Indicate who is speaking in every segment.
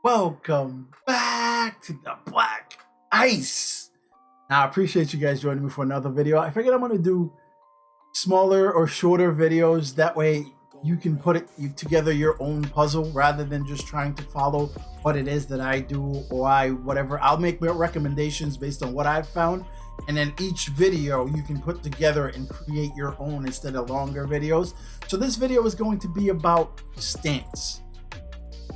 Speaker 1: Welcome back to the Black Ice. Now, I appreciate you guys joining me for another video. I figured I'm going to do smaller or shorter videos. That way you can put it together your own puzzle rather than just trying to follow what it is that I do or whatever. I'll make recommendations based on what I've found. And then each video you can put together and create your own instead of longer videos. So this video is going to be about stance.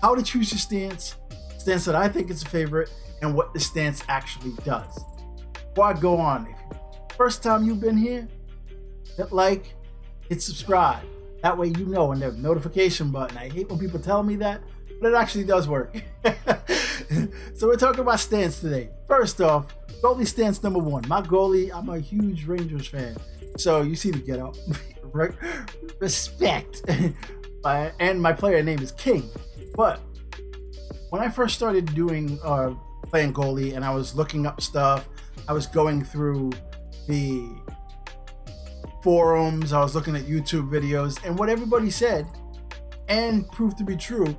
Speaker 1: How to choose your stance that I think is a favorite, and what the stance actually does. Before I go on, if first time you've been here, hit like, hit subscribe. That way you know, and the notification button. I hate when people tell me that, but it actually does work. So we're talking about stance today. First off, goalie stance number one. My goalie, I'm a huge Rangers fan. So you see the get up. Respect. And my player name is King. But when I first started playing goalie and I was looking up stuff, I was going through the forums, I was looking at YouTube videos, and what everybody said, and proved to be true,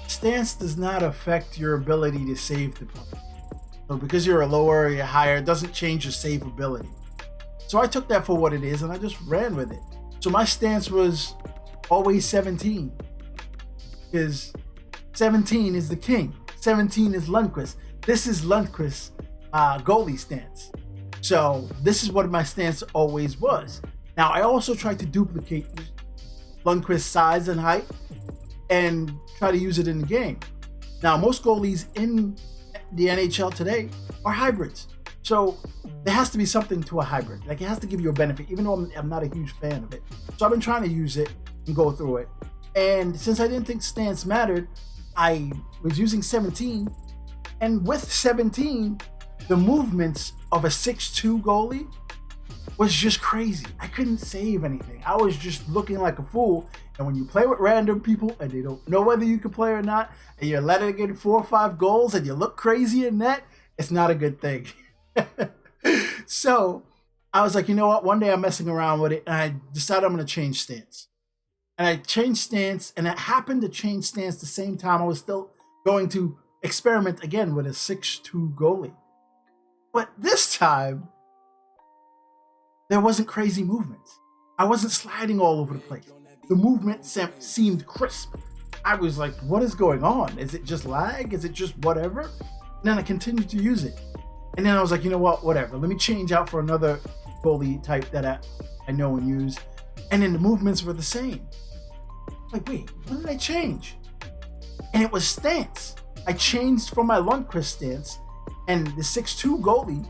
Speaker 1: stance does not affect your ability to save the puck. So because you're a lower or you're higher, it doesn't change your save ability. So I took that for what it is and I just ran with it. So my stance was always 17. Because 17 is the king. 17 is Lundqvist. This is Lundqvist's goalie stance. So this is what my stance always was. Now I also tried to duplicate Lundqvist's size and height and try to use it in the game. Now most goalies in the NHL today are hybrids. So there has to be something to a hybrid. Like it has to give you a benefit, even though I'm not a huge fan of it. So I've been trying to use it and go through it. And since I didn't think stance mattered, I was using 17. And with 17, the movements of a 6'2 goalie was just crazy. I couldn't save anything. I was just looking like a fool. And when you play with random people and they don't know whether you can play or not, and you're letting in 4 or 5 goals and you look crazy in net, it's not a good thing. So I was like, you know what? One day I'm messing around with it and I decided I'm going to change stance. And I changed stance, and it happened to change stance the same time I was still going to experiment again with a 6'2 goalie. But this time, there wasn't crazy movements. I wasn't sliding all over the place. The movement seemed crisp. I was like, what is going on? Is it just lag? Is it just whatever? And then I continued to use it. And then I was like, you know what? Whatever. Let me change out for another goalie type that I know and use. And then the movements were the same. Like, wait, what did I change? And it was stance. I changed from my Lundqvist stance, and the 6'2 goalie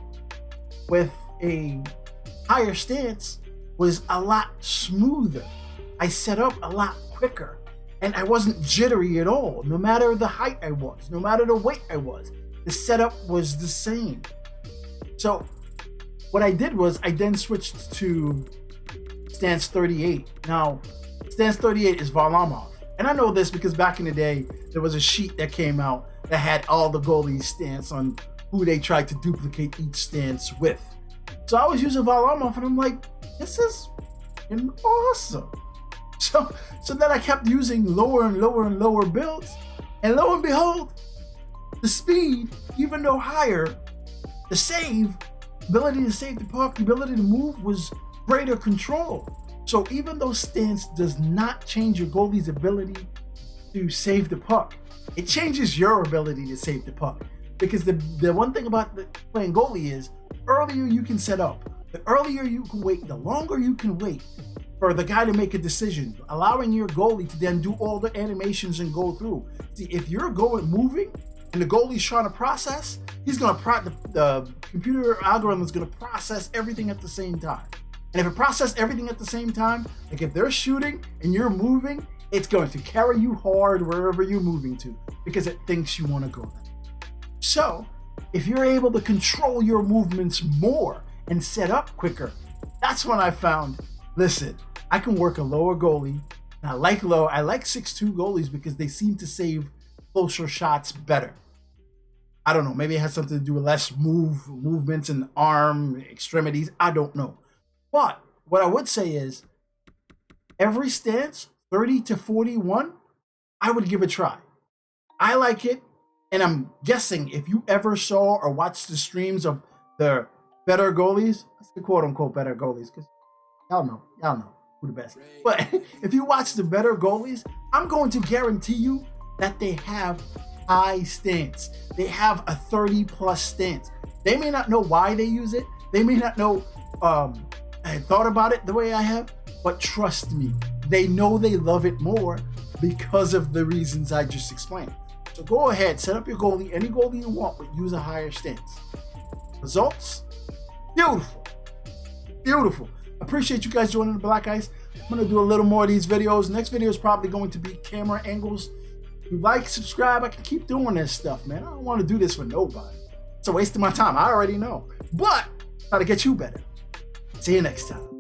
Speaker 1: with a higher stance was a lot smoother. I set up a lot quicker, and I wasn't jittery at all. No matter the height I was, no matter the weight I was, the setup was the same. So what I did was I then switched to stance 38. Now, stance 38 is Varlamov. And I know this because back in the day, there was a sheet that came out that had all the goalies' stance on who they tried to duplicate each stance with. So I was using Varlamov and I'm like, this is awesome. So then I kept using lower and lower and lower builds. And lo and behold, the speed, even though higher, the save, ability to save the puck, the ability to move was greater control. So even though stance does not change your goalie's ability to save the puck, it changes your ability to save the puck. Because the one thing about playing goalie is, earlier you can set up, the earlier you can wait, the longer you can wait for the guy to make a decision, allowing your goalie to then do all the animations and go through. See, if you're moving and the goalie's trying to process, he's gonna the computer algorithm is gonna process everything at the same time. And if it processes everything at the same time, like if they're shooting and you're moving, it's going to carry you hard wherever you're moving to because it thinks you want to go there. So if you're able to control your movements more and set up quicker, that's when I found, listen, I can work a lower goalie. And I like 6'2 goalies because they seem to save closer shots better. I don't know, maybe it has something to do with less movements in the arm, extremities, I don't know. But what I would say is every stance, 30 to 41, I would give a try. I like it. And I'm guessing if you ever saw or watched the streams of the better goalies, that's the quote unquote better goalies, because y'all know who the best. But if you watch the better goalies, I'm going to guarantee you that they have high stance. They have a 30+ stance. They may not know why they use it. They may not know I thought about it the way I have, but trust me, they know they love it more because of the reasons I just explained. So go ahead, set up your goalie, any goalie you want, but use a higher stance. Results? Beautiful. Beautiful. Appreciate you guys joining the Black Ice. I'm going to do a little more of these videos. Next video is probably going to be camera angles. If you like, subscribe, I can keep doing this stuff, man. I don't want to do this for nobody. It's a waste of my time. I already know. But try to get you better. See you next time.